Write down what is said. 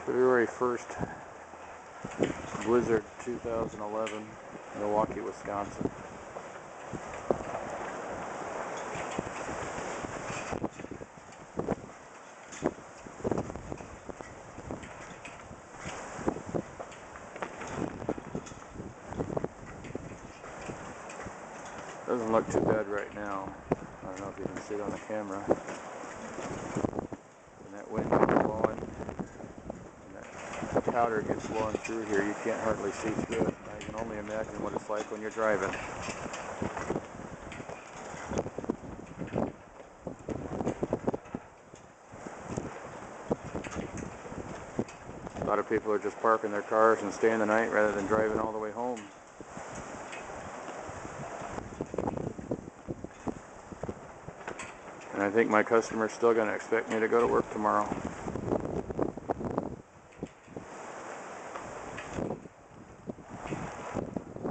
February 1st, blizzard 2011, Milwaukee, Wisconsin. Doesn't look too bad right now. I don't know if you can see it on the camera. And that wind is blowing, and that powder gets blowing through here. You can't hardly see through it. I can only imagine what it's like when you're driving. A lot of people are just parking their cars and staying the night rather than driving all the way home. And I think my customer's still going to expect me to go to work tomorrow.